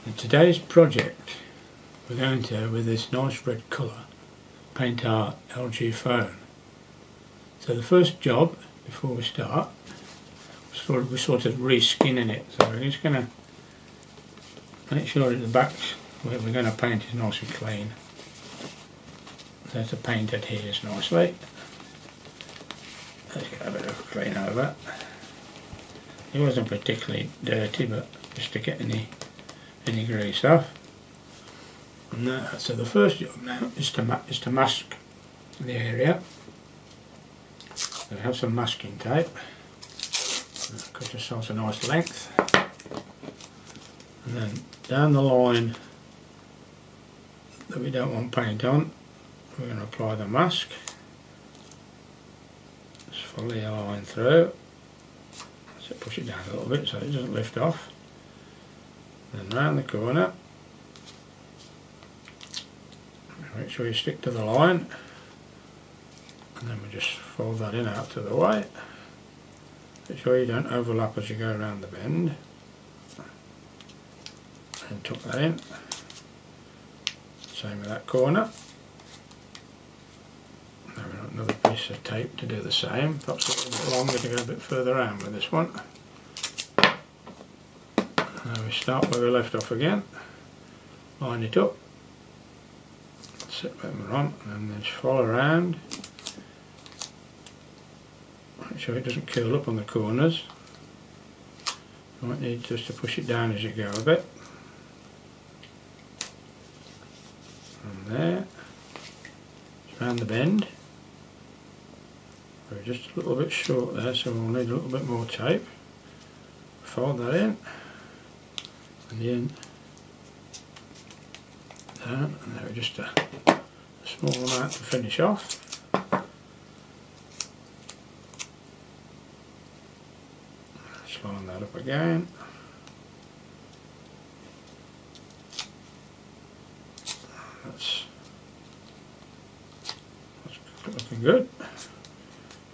In today's project we're going to, with this nice red colour, paint our LG phone. So the first job before we start, we're sort of reskinning it, so we're just going to make sure that the back where we're going to paint is nice and clean, so the paint adheres nicely. Let's get a bit of a clean over. It wasn't particularly dirty, but just to get any grease off. And so the first job now is to mask the area. So we have some masking tape. Cut ourselves a nice length, and then down the line that we don't want paint on, we're going to apply the mask. Just fully align through. So push it down a little bit so it doesn't lift off. Then round the corner. Make sure you stick to the line, and then we just fold that in out to the way. Make sure you don't overlap as you go around the bend. And tuck that in. Same with that corner. Now we've got another piece of tape to do the same. Perhaps a little bit longer to go a bit further around with this one. Now we start where we left off again. Line it up. Set where we're on, and then just follow around. Make sure it doesn't curl up on the corners. You might need just to push it down as you go a bit. And there. Just round the bend. We're just a little bit short there, so we'll need a little bit more tape. Fold that in. And in. Down. And there, just a small amount to finish off. Let's line that up again. That's looking good.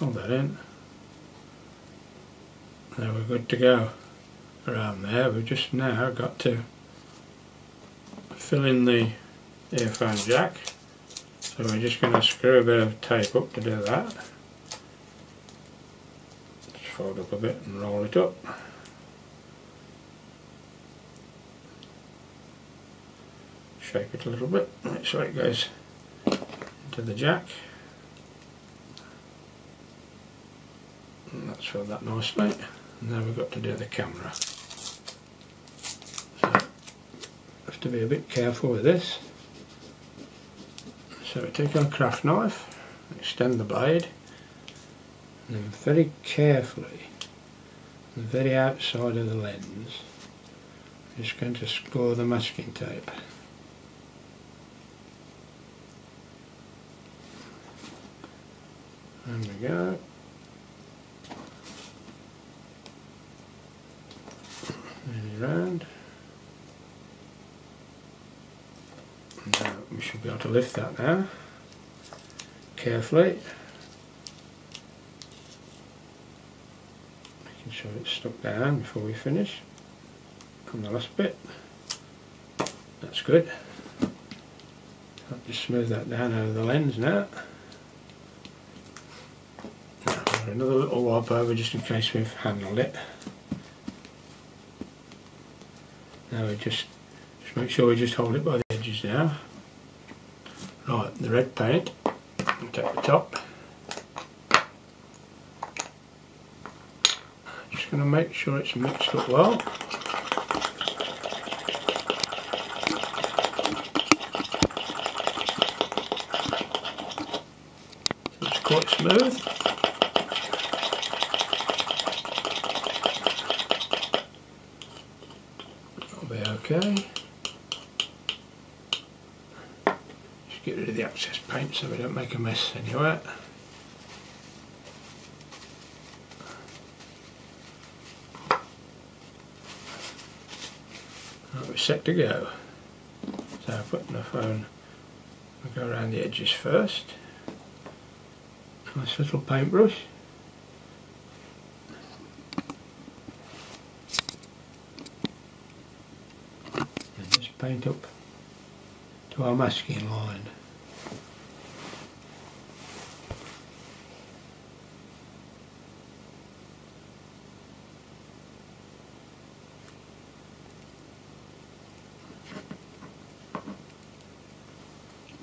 Hold that in. Now we're good to go around there. We've just now got to fill in the earphone jack. So we're just going to screw a bit of tape up to do that. Just fold up a bit and roll it up. Shape it a little bit, make sure it goes into the jack. And that's filled that nicely. And now we've got to do the camera. So have to be a bit careful with this. So we take our craft knife, extend the blade, and then very carefully, on the very outside of the lens, we're just going to score the masking tape. There we go. Nearly round. Now we should be able to lift that now, carefully, making sure it's stuck down before we finish on the last bit. That's good. I'll just smooth that down over the lens now. Now another little wipe over just in case we've handled it. Now we just make sure we just hold it by the edges now. Right, the red paint, we'll take the top. Just going to make sure it's mixed up well. So it's quite smooth. That'll be okay. Get rid of the excess paint so we don't make a mess anywhere. Right, we're set to go. So putting the phone, we'll go around the edges first. Nice little paintbrush. paint up to our masking line.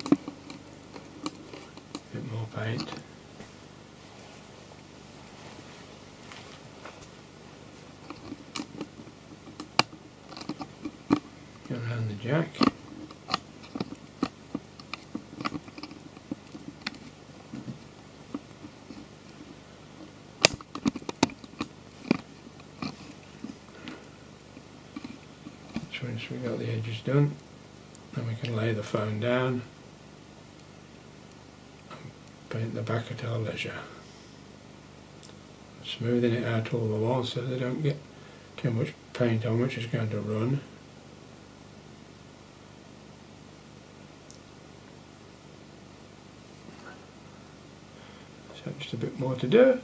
A bit more paint. Go around the jack. Once we've got the edges done, then we can lay the phone down and paint the back at our leisure. Smoothing it out all the while so they don't get too much paint on, which is going to run. So just a bit more to do.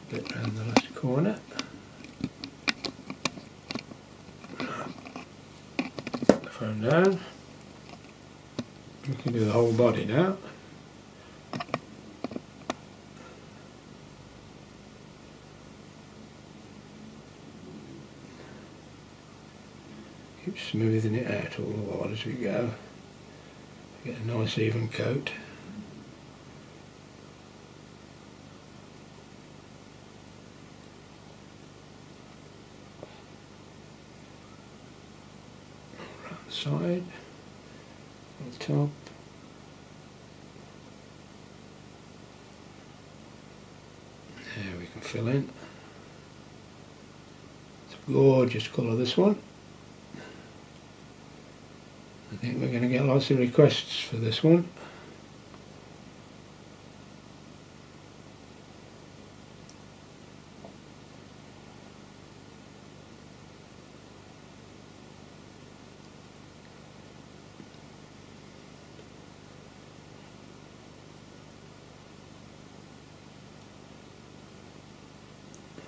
Bit round the last corner. Put the phone down. We can do the whole body now. Keep smoothing it out all the while as we go. Get a nice even coat. Side, on the top, there we can fill in. It's a gorgeous colour, this one. I think we're going to get lots of requests for this one.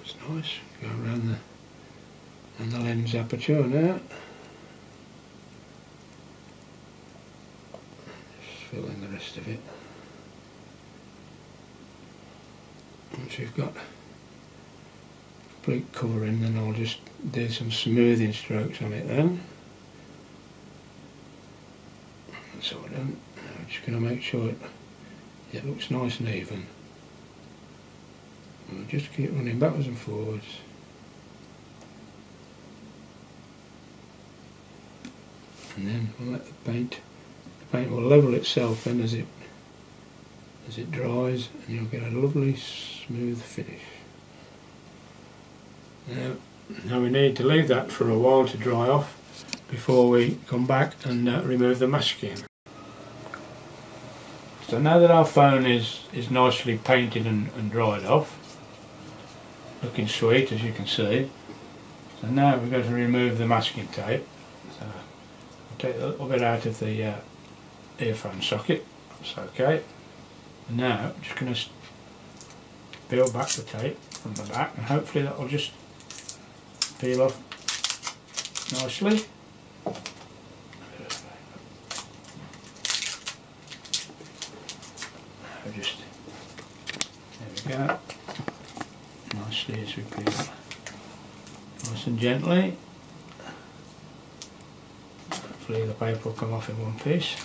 It's nice. Go around the lens aperture now. Just fill in the rest of it. Once we've got complete covering, then I'll just do some smoothing strokes on it then. That's all done. I'm just going to make sure it looks nice and even. We'll just keep running backwards and forwards. And then we'll let the paint will level itself then as it dries, and you'll get a lovely smooth finish. Now we need to leave that for a while to dry off before we come back and remove the masking. So now that our phone is nicely painted and dried off, looking sweet as you can see. So now we're going to remove the masking tape. So I'll take a little bit out of the earphone socket. That's okay. And now I'm just going to peel back the tape from the back, and hopefully that will just peel off nicely. There we go. Nicely as we peel, nice and gently. Hopefully the paper will come off in one piece.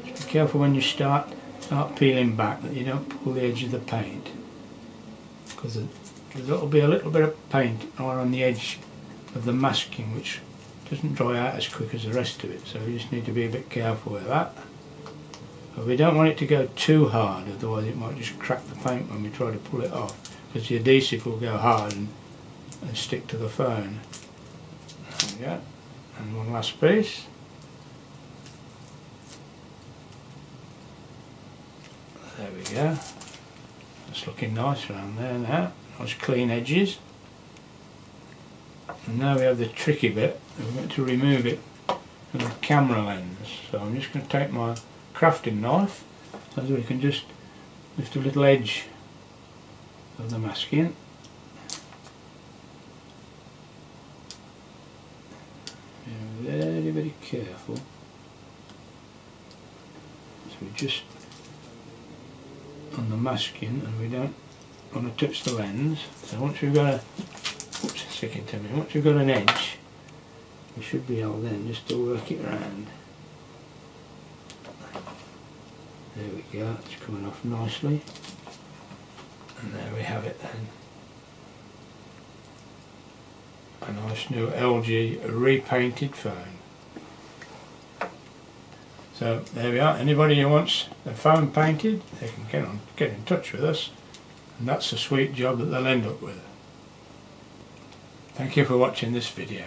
Just be careful when you start peeling back that you don't pull the edge of the paint, because there'll be a little bit of paint on the edge of the masking which doesn't dry out as quick as the rest of it, so you just need to be a bit careful with that. But we don't want it to go too hard, otherwise it might just crack the paint when we try to pull it off, because the adhesive will go hard and stick to the phone. There we go. And one last piece. There we go. It's looking nice around there now. Nice clean edges. And now we have the tricky bit. We're going to remove it with a camera lens. So I'm just going to take my crafting knife, so that we can just lift a little edge of the masking. Very careful. So we just on the masking, and we don't want to touch the lens. So once we've got a, oops, it's sticking to me. Once we've got an edge, we should be able then just to work it around. There we go. It's coming off nicely, and there we have it then. A nice new LG repainted phone. So there we are. Anybody who wants a phone painted, they can get in touch with us, and that's a sweet job that they'll end up with. Thank you for watching this video.